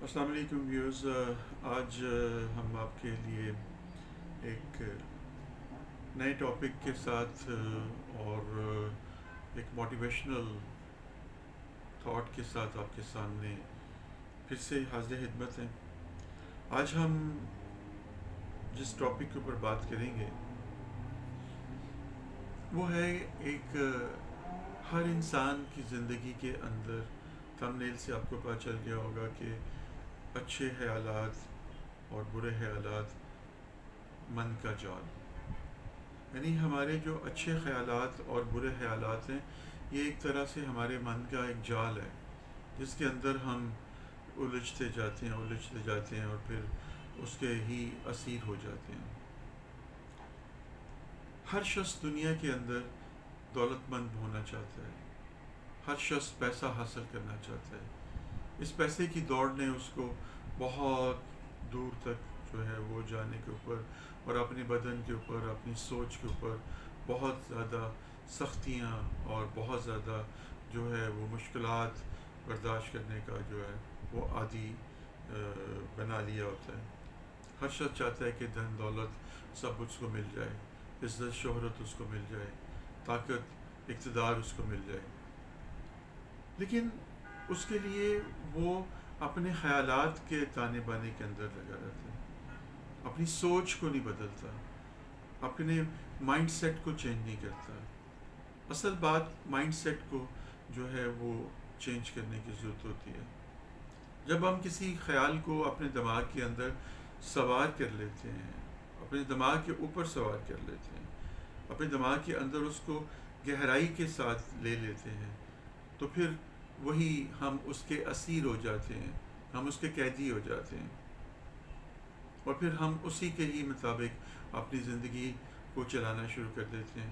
السلام علیکم ویوز. آج ہم آپ کے لیے ایک نئے ٹاپک کے ساتھ اور ایک موٹیویشنل تھاٹ کے ساتھ آپ کے سامنے پھر سے حاضر خدمت ہیں. آج ہم جس ٹاپک کے اوپر بات کریں گے وہ ہے ایک ہر انسان کی زندگی کے اندر تھم نیل سے آپ کو پتہ چل گیا ہوگا کہ اچھے خیالات اور برے خیالات من کا جال. یعنی ہمارے جو اچھے خیالات اور برے خیالات ہیں یہ ایک طرح سے ہمارے من کا ایک جال ہے جس کے اندر ہم الجھتے جاتے ہیں اور پھر اس کے ہی اسیر ہو جاتے ہیں. ہر شخص دنیا کے اندر دولت مند ہونا چاہتا ہے. ہر شخص پیسہ حاصل کرنا چاہتا ہے. اس پیسے کی دوڑ نے اس کو بہت دور تک جو ہے وہ جانے کے اوپر اور اپنے بدن کے اوپر اپنی سوچ کے اوپر بہت زیادہ سختیاں اور بہت زیادہ جو ہے وہ مشکلات برداشت کرنے کا جو ہے وہ عادی بنا لیا ہوتا ہے. ہر شخص چاہتا ہے کہ دھن دولت سب اس کو مل جائے, عزت شہرت اس کو مل جائے, طاقت اقتدار اس کو مل جائے. لیکن اس کے لیے وہ اپنے خیالات کے تانے بانے کے اندر لگا رہتا ہے, اپنی سوچ کو نہیں بدلتا, اپنے مائنڈ سیٹ کو چینج نہیں کرتا. اصل بات مائنڈ سیٹ کو جو ہے وہ چینج کرنے کی ضرورت ہوتی ہے. جب ہم کسی خیال کو اپنے دماغ کے اندر سوار کر لیتے ہیں, اپنے دماغ کے اوپر سوار کر لیتے ہیں, اپنے دماغ کے اندر اس کو گہرائی کے ساتھ لے لیتے ہیں, تو پھر وہی ہم اس کے اسیر ہو جاتے ہیں, ہم اس کے قیدی ہو جاتے ہیں اور پھر ہم اسی کے ہی مطابق اپنی زندگی کو چلانا شروع کر دیتے ہیں.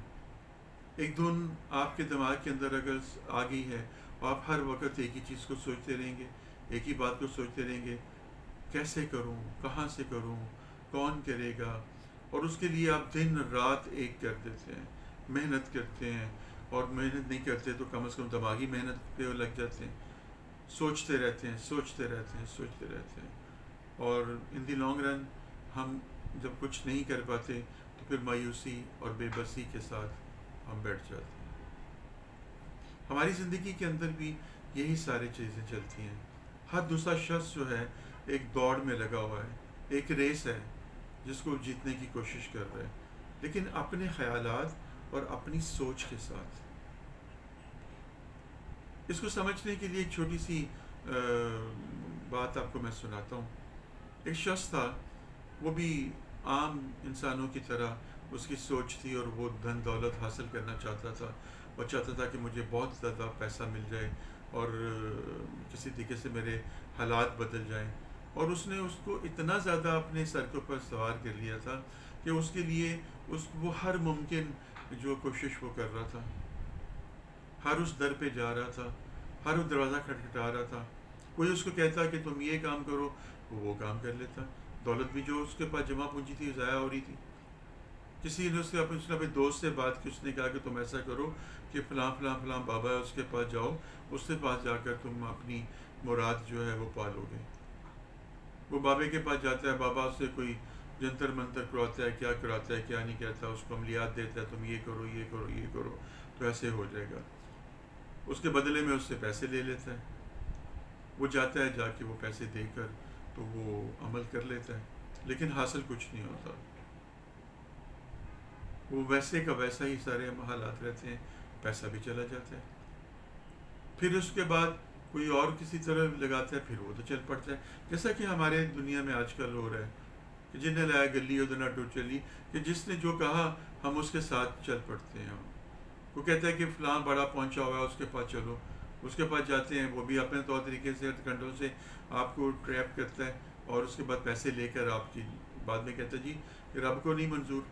ایک دھن آپ کے دماغ کے اندر اگر آ گئی ہے اور آپ ہر وقت ایک ہی چیز کو سوچتے رہیں گے, ایک ہی بات کو سوچتے رہیں گے, کیسے کروں, کہاں سے کروں, کون کرے گا, اور اس کے لیے آپ دن رات ایک کر دیتے ہیں, محنت کرتے ہیں, اور محنت نہیں کرتے تو کم از کم دماغی محنت پہ لگ جاتے ہیں, سوچتے رہتے ہیں سوچتے رہتے ہیں سوچتے رہتے ہیں, اور ان دی لانگ رن ہم جب کچھ نہیں کر پاتے تو پھر مایوسی اور بے بسی کے ساتھ ہم بیٹھ جاتے ہیں. ہماری زندگی کے اندر بھی یہی ساری چیزیں چلتی ہیں. ہر دوسرا شخص جو ہے ایک دوڑ میں لگا ہوا ہے, ایک ریس ہے جس کو جیتنے کی کوشش کر رہا ہے, لیکن اپنے خیالات اور اپنی سوچ کے ساتھ. اس کو سمجھنے کے لیے ایک چھوٹی سی بات آپ کو میں سناتا ہوں. ایک شخص تھا, وہ بھی عام انسانوں کی طرح اس کی سوچ تھی اور وہ دھن دولت حاصل کرنا چاہتا تھا, اور چاہتا تھا کہ مجھے بہت زیادہ پیسہ مل جائے اور کسی طریقے سے میرے حالات بدل جائیں. اور اس نے اس کو اتنا زیادہ اپنے سر کے اوپر سوار کر لیا تھا کہ اس کے لیے وہ ہر ممکن جو کوشش وہ کر رہا تھا, ہر اس در پہ جا رہا تھا, ہر اس دروازہ کھٹکھٹا رہا تھا. کوئی اس کو کہتا کہ تم یہ کام کرو, وہ کام کر لیتا. دولت بھی جو اس کے پاس جمع پونجی تھی ضائع ہو رہی تھی. کسی نے اس نے اپنے دوست سے بات کی, اس نے کہا کہ تم ایسا کرو کہ فلاں فلاں فلاں بابا ہے اس کے پاس جاؤ, اس کے پاس جا کر تم اپنی مراد جو ہے وہ پالو گے. وہ بابے کے پاس جاتا ہے, بابا اس سے کوئی جنتر منتر کراتا ہے, کیا کراتا ہے کیا نہیں کہتا, اس کو عملیات دیتا ہے, تم یہ کرو یہ کرو یہ کرو تو ایسے ہو جائے گا. اس کے بدلے میں اس سے پیسے لے لیتا ہے. وہ جاتا ہے, جا کے وہ پیسے دے کر تو وہ عمل کر لیتا ہے, لیکن حاصل کچھ نہیں ہوتا. وہ ویسے کا ویسا ہی سارے حالات رہتے ہیں, پیسہ بھی چلا جاتا ہے. پھر اس کے بعد کوئی اور کسی طرح لگاتا ہے, پھر وہ تو چل پڑتا ہے. جیسا کہ ہمارے دنیا میں آج کل ہو رہا ہے کہ جن نے لایا گلی ادھر نہ ٹوٹ چلی, کہ جس نے جو کہا ہم اس کے ساتھ چل پڑتے ہیں. وہ کہتا ہے کہ فلاں بڑا پہنچا ہوا ہے اس کے پاس چلو, اس کے پاس جاتے ہیں, وہ بھی اپنے طور طریقے سے کنڈوں سے آپ کو ٹریپ کرتا ہے, اور اس کے بعد پیسے لے کر آپ کی بعد میں کہتا ہے جی یہ رب کو نہیں منظور.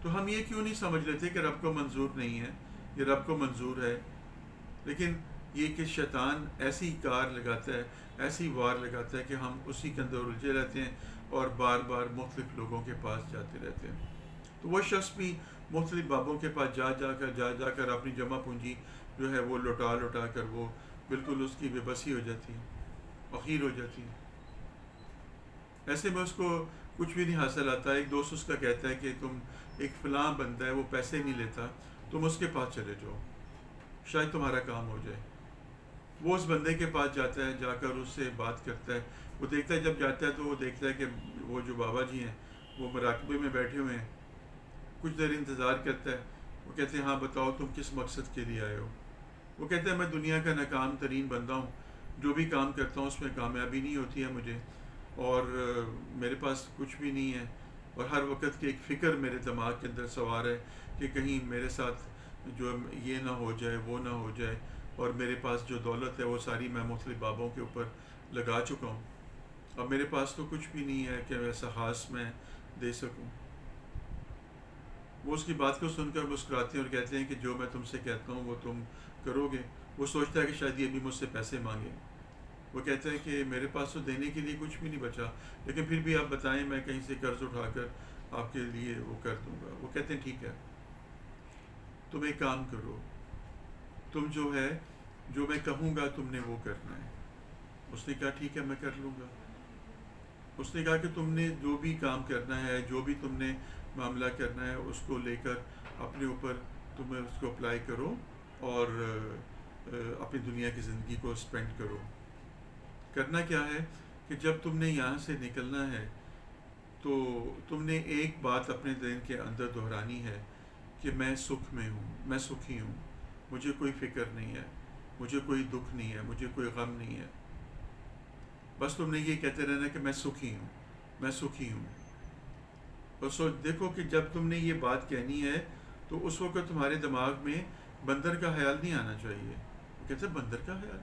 تو ہم یہ کیوں نہیں سمجھ لیتے کہ رب کو منظور نہیں ہے, یہ رب کو منظور ہے. لیکن یہ کہ شیطان ایسی کار لگاتا ہے, ایسی وار لگاتا ہے کہ ہم اسی کے اندر الجھے رہتے ہیں اور بار بار مختلف لوگوں کے پاس جاتے رہتے ہیں. تو وہ شخص بھی مختلف بابوں کے پاس جا کر اپنی جمع پونجی جو ہے وہ لوٹا کر وہ بالکل اس کی بے بسی ہو جاتی ہے, اخیر ہو جاتی ہے. ایسے میں اس کو کچھ بھی نہیں حاصل آتا. ایک دوست اس کا کہتا ہے کہ تم ایک فلاں بندہ ہے وہ پیسے نہیں لیتا, تم اس کے پاس چلے جاؤ شاید تمہارا کام ہو جائے. وہ اس بندے کے پاس جاتا ہے, جا کر اس سے بات کرتا ہے. وہ دیکھتا ہے, جب جاتا ہے تو وہ دیکھتا ہے کہ وہ جو بابا جی ہیں وہ مراقبے میں بیٹھے ہوئے ہیں. کچھ دیر انتظار کرتا ہے. وہ کہتے ہیں ہاں بتاؤ تم کس مقصد کے لیے آئے ہو. وہ کہتے ہیں میں دنیا کا ناکام ترین بندہ ہوں, جو بھی کام کرتا ہوں اس میں کامیابی نہیں ہوتی ہے مجھے, اور میرے پاس کچھ بھی نہیں ہے, اور ہر وقت کی ایک فکر میرے دماغ کے اندر سوار ہے کہ کہیں میرے ساتھ جو یہ نہ ہو جائے وہ نہ ہو جائے, اور میرے پاس جو دولت ہے وہ ساری میں مختلف بابوں کے اوپر لگا چکا ہوں, اب میرے پاس تو کچھ بھی نہیں ہے کہ ایسا خاص میں دے سکوں. وہ اس کی بات کو سن کر مسکراتے ہیں اور کہتے ہیں کہ جو میں تم سے کہتا ہوں وہ تم کرو گے. وہ سوچتا ہے کہ شاید یہ بھی مجھ سے پیسے مانگے. وہ کہتے ہیں کہ میرے پاس تو دینے کے لیے کچھ بھی نہیں بچا, لیکن پھر بھی آپ بتائیں میں کہیں سے قرض اٹھا کر آپ کے لیے وہ کر دوں گا. وہ کہتے ہیں ٹھیک ہے, تم ایک کام کرو, تم جو ہے جو میں کہوں گا تم نے وہ کرنا ہے. اس نے کہا ٹھیک ہے میں کر لوں گا. اس نے کہا کہ تم نے جو بھی کام کرنا ہے, جو بھی تم نے معاملہ کرنا ہے, اس کو لے کر اپنے اوپر تم اس کو اپلائی کرو اور اپنی دنیا کی زندگی کو اسپینڈ کرو. کرنا کیا ہے کہ جب تم نے یہاں سے نکلنا ہے تو تم نے ایک بات اپنے ذہن کے اندر دہرانی ہے کہ میں سکھ میں ہوں, میں سکھی ہوں, مجھے کوئی فکر نہیں ہے, مجھے کوئی دکھ نہیں ہے, مجھے کوئی غم نہیں ہے. بس تم نے یہ کہتے رہنا کہ میں سکھی ہوں, میں سکھی ہوں. اور دیکھو کہ جب تم نے یہ بات کہنی ہے تو اس وقت تمہارے دماغ میں بندر کا خیال نہیں آنا چاہیے. وہ کہتے ہیں بندر کا خیال,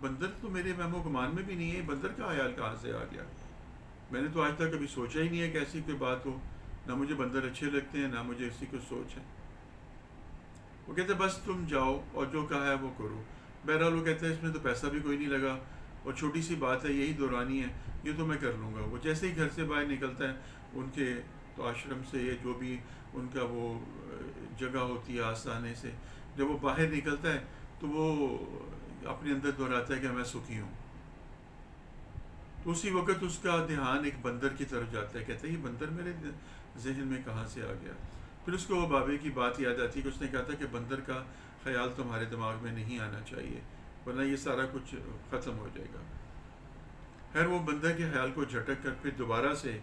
بندر تو میرے وہم و گمان میں بھی نہیں ہے, بندر کا خیال کہاں سے آ گیا؟ میں نے تو آج تک کبھی سوچا ہی نہیں ہے کہ ایسی کوئی بات ہو. نہ مجھے بندر اچھے لگتے ہیں, نہ مجھے اسی کو سوچ ہے. وہ کہتے ہیں بس تم جاؤ اور جو کہا ہے وہ کرو. بہرحال وہ کہتے ہیں اس میں تو پیسہ بھی کوئی نہیں لگا اور چھوٹی سی بات ہے, یہی دورانی ہے, یہ تو میں کر لوں گا. وہ جیسے ہی گھر سے باہر نکلتا ہے, ان کے تو آشرم سے یا جو بھی ان کا وہ جگہ ہوتی ہے آستانے سے, جب وہ باہر نکلتا ہے تو وہ اپنے اندر دہراتا ہے کہ میں سکھی ہوں. تو اسی وقت اس کا دھیان ایک بندر کی طرف جاتا ہے. کہتا ہے یہ بندر میرے ذہن میں کہاں سے آ گیا؟ پھر اس کو وہ بابے کی بات یاد آتی ہے کہ اس نے کہا تھا کہ بندر کا خیال تمہارے دماغ میں نہیں آنا چاہیے ورنہ یہ سارا کچھ ختم ہو جائے گا. خیر وہ بندر کے خیال کو جھٹک کر پھر دوبارہ سے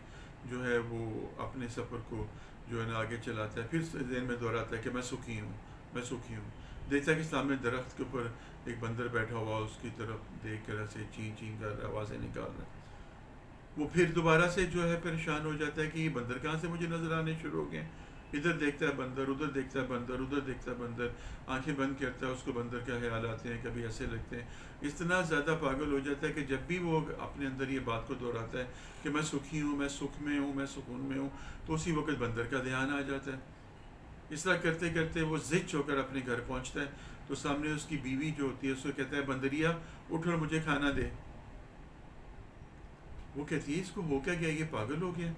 جو ہے وہ اپنے سفر کو جو ہے نا آگے چلاتا ہے. پھر ذہن میں دہراتا ہے کہ میں سکھی ہوں, میں سکھی ہوں. دیکھتا ہے کہ سامنے درخت کے اوپر ایک بندر بیٹھا ہوا, اس کی طرف دیکھ کر ایسے چین چین کر رہا ہے, آوازیں نکال رہا ہے. وہ پھر دوبارہ سے جو ہے پریشان ہو جاتا ہے کہ یہ بندر کہاں سے مجھے نظر آنے شروع ہو گئے. ادھر دیکھتا ہے بندر, ادھر دیکھتا ہے بندر, ادھر دیکھتا ہے بندر, آنکھیں بند کرتا ہے, اس کو بندر کا خیال آتے ہیں, کبھی ایسے لگتے ہیں. اتنا زیادہ پاگل ہو جاتا ہے کہ جب بھی وہ اپنے اندر یہ بات کو دہراتا ہے کہ میں سکھی ہوں, میں سکھ میں ہوں, میں سکون میں ہوں, تو اسی وقت بندر کا دھیان آ جاتا ہے. اس طرح کرتے کرتے وہ ضج ہو کر اپنے گھر پہنچتا ہے تو سامنے اس کی بیوی جو ہوتی ہے اس کو کہتا ہے بندریا اٹھ اور مجھے کھانا دے. وہ کہتی ہے اس کو ہو کیا گیا, یہ پاگل ہو گیا.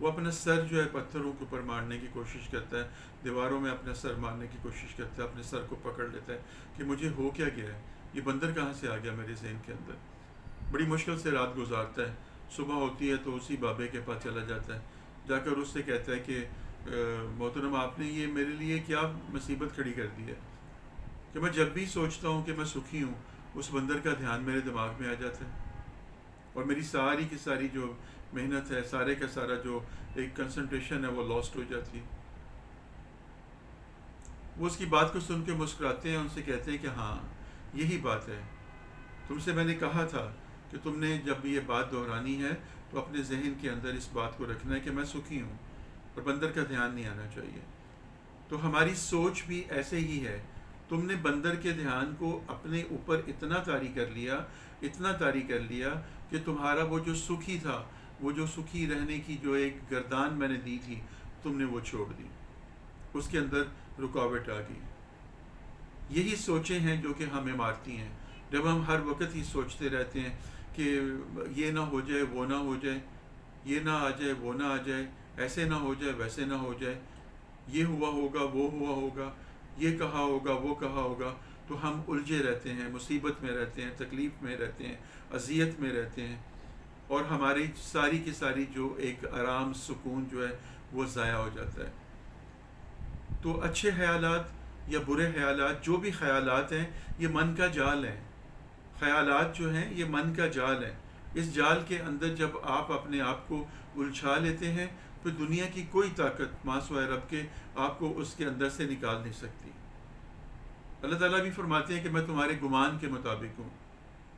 وہ اپنا سر جو ہے پتھروں کے اوپر مارنے کی کوشش کرتا ہے, دیواروں میں اپنا سر مارنے کی کوشش کرتا ہے, اپنے سر کو پکڑ لیتا ہے کہ مجھے ہو کیا گیا ہے, یہ بندر کہاں سے آ گیا میرے ذہن کے اندر. بڑی مشکل سے رات گزارتا ہے. صبح ہوتی ہے تو اسی بابے کے پاس چلا جاتا ہے. جا کر اس سے کہتا ہے کہ محترم آپ نے یہ میرے لیے کیا مصیبت کھڑی کر دی ہے کہ میں جب بھی سوچتا ہوں کہ میں سکھی ہوں اس بندر کا دھیان میرے دماغ میں آ جاتا ہے اور میری ساری کی ساری جو محنت ہے, سارے کا سارا جو ایک کنسنٹریشن ہے وہ لاسٹ ہو جاتی ہے. وہ اس کی بات کو سن کے مسکراتے ہیں, ان سے کہتے ہیں کہ ہاں یہی بات ہے, تم سے میں نے کہا تھا کہ تم نے جب یہ بات دہرانی ہے تو اپنے ذہن کے اندر اس بات کو رکھنا ہے کہ میں سکھی ہوں اور بندر کا دھیان نہیں آنا چاہیے. تو ہماری سوچ بھی ایسے ہی ہے. تم نے بندر کے دھیان کو اپنے اوپر اتنا طاری کر لیا, اتنا طاری کر لیا کہ تمہارا وہ جو سکھی تھا, وہ جو سکھی رہنے کی جو ایک گردان میں نے دی تھی, تم نے وہ چھوڑ دی, اس کے اندر رکاوٹ آ گئی. یہی سوچیں ہیں جو کہ ہمیں مارتی ہیں. جب ہم ہر وقت ہی سوچتے رہتے ہیں کہ یہ نہ ہو جائے, وہ نہ ہو جائے, یہ نہ آ جائے, وہ نہ آ جائے, ایسے نہ ہو جائے, ویسے نہ ہو جائے, یہ ہوا ہوگا, وہ ہوا ہوگا, یہ کہا ہوگا, وہ کہا ہوگا, تو ہم الجھے رہتے ہیں, مصیبت میں رہتے ہیں, تکلیف میں رہتے ہیں, اذیت میں رہتے ہیں. اور ہماری ساری کی ساری جو ایک آرام سکون جو ہے وہ ضائع ہو جاتا ہے. تو اچھے خیالات یا برے خیالات، جو بھی خیالات ہیں یہ من کا جال ہے. خیالات جو ہیں یہ من کا جال ہے. اس جال کے اندر جب آپ اپنے آپ کو الجھا لیتے ہیں پھر دنیا کی کوئی طاقت ماں سوائے رب کے آپ کو اس کے اندر سے نکال نہیں سکتی. اللہ تعالیٰ بھی فرماتے ہیں کہ میں تمہارے گمان کے مطابق ہوں.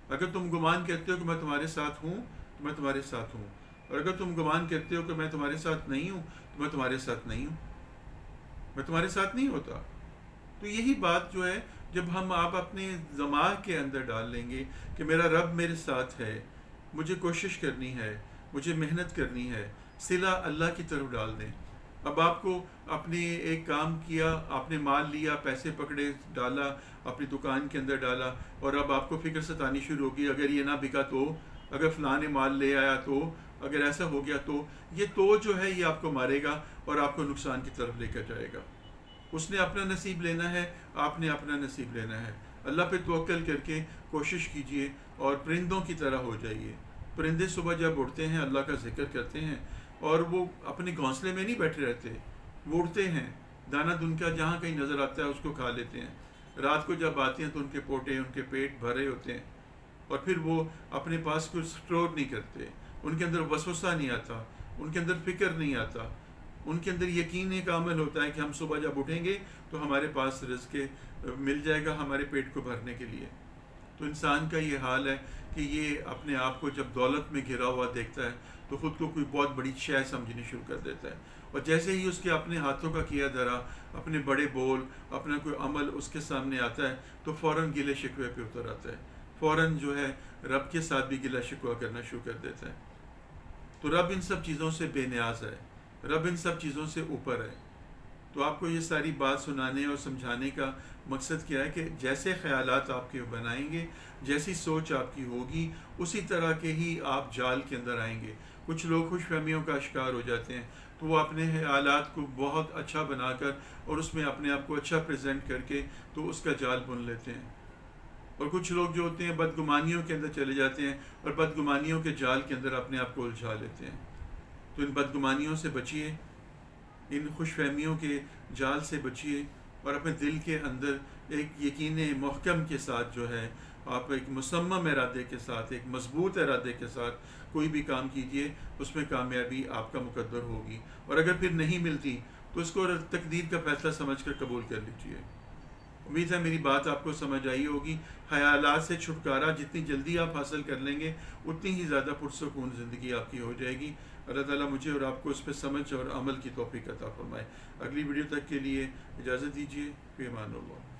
اگر تم گمان کرتے ہو کہ میں تمہارے ساتھ ہوں تو میں تمہارے ساتھ ہوں، اور اگر تم گمان کرتے ہو کہ میں تمہارے ساتھ نہیں ہوں تو میں تمہارے ساتھ نہیں ہوں، میں تمہارے ساتھ نہیں ہوتا. تو یہی بات جو ہے جب ہم آپ اپنے دماغ کے اندر ڈال لیں گے کہ میرا رب میرے ساتھ ہے، مجھے کوشش کرنی ہے، مجھے محنت کرنی ہے، صلہ اللہ کی طرف ڈال دیں. اب آپ کو اپنے ایک کام کیا، آپ نے مال لیا، پیسے پکڑے، ڈالا اپنی دکان کے اندر ڈالا، اور اب آپ کو فکر ستانی شروع ہوگی اگر یہ نہ بکا تو، اگر فلاں نے مال لے آیا تو، اگر ایسا ہو گیا تو. یہ تو جو ہے یہ آپ کو مارے گا اور آپ کو نقصان کی طرف لے کر جائے گا. اس نے اپنا نصیب لینا ہے، آپ نے اپنا نصیب لینا ہے. اللہ پہ توکل کر کے کوشش کیجئے اور پرندوں کی طرح ہو جائیے. پرندے صبح جب اڑتے ہیں اللہ کا ذکر کرتے ہیں اور وہ اپنے گھونسلے میں نہیں بیٹھے رہتے، وہ اڑتے ہیں. دانہ دن کا جہاں کہیں نظر آتا ہے اس کو کھا لیتے ہیں. رات کو جب آتے ہیں تو ان کے پوٹے، ان کے پیٹ بھرے ہوتے ہیں، اور پھر وہ اپنے پاس کچھ سٹور نہیں کرتے. ان کے اندر وسوسہ نہیں آتا، ان کے اندر فکر نہیں آتا. ان کے اندر یقین ایک عمل ہوتا ہے کہ ہم صبح جب اٹھیں گے تو ہمارے پاس رزق مل جائے گا ہمارے پیٹ کو بھرنے کے لیے. تو انسان کا یہ حال ہے کہ یہ اپنے آپ کو جب دولت میں گھرا ہوا دیکھتا ہے تو خود کو کوئی بہت بڑی شے سمجھنی شروع کر دیتا ہے. اور جیسے ہی اس کے اپنے ہاتھوں کا کیا دھرا، اپنے بڑے بول، اپنا کوئی عمل اس کے سامنے آتا ہے تو فوراً گلے شکوے پہ اتر آتا ہے، فوراً جو ہے رب کے ساتھ بھی گلہ شکوہ کرنا شروع کر دیتا ہے. تو رب ان سب چیزوں سے بے نیاز ہے، رب ان سب چیزوں سے اوپر ہے. تو آپ کو یہ ساری بات سنانے اور سمجھانے کا مقصد کیا ہے کہ جیسے خیالات آپ کے بنائیں گے، جیسی سوچ آپ کی ہوگی، اسی طرح کے ہی آپ جال کے اندر آئیں گے. کچھ لوگ خوش فہمیوں کا شکار ہو جاتے ہیں تو وہ اپنے خیالات کو بہت اچھا بنا کر اور اس میں اپنے آپ کو اچھا پریزنٹ کر کے تو اس کا جال بن لیتے ہیں. اور کچھ لوگ جو ہوتے ہیں بدگمانیوں کے اندر چلے جاتے ہیں اور بدگمانیوں کے جال کے اندر اپنے آپ کو الجھا لیتے ہیں. تو ان بدگمانیوں سے بچیے، ان خوش فہمیوں کے جال سے بچیے، اور اپنے دل کے اندر ایک یقین محکم کے ساتھ جو ہے آپ ایک مصمم ارادے کے ساتھ، ایک مضبوط ارادے کے ساتھ کوئی بھی کام کیجئے، اس میں کامیابی آپ کا مقدر ہوگی. اور اگر پھر نہیں ملتی تو اس کو تقدیر کا فیصلہ سمجھ کر قبول کر لیجئے. امید ہے میری بات آپ کو سمجھ آئی ہوگی. خیالات سے چھٹکارا جتنی جلدی آپ حاصل کر لیں گے اتنی ہی زیادہ پرسکون زندگی آپ کی ہو جائے گی. اللہ تعالیٰ مجھے اور آپ کو اس پہ سمجھ اور عمل کی توفیق عطا فرمائے. اگلی ویڈیو تک کے لیے اجازت دیجیے. فی امان اللہ.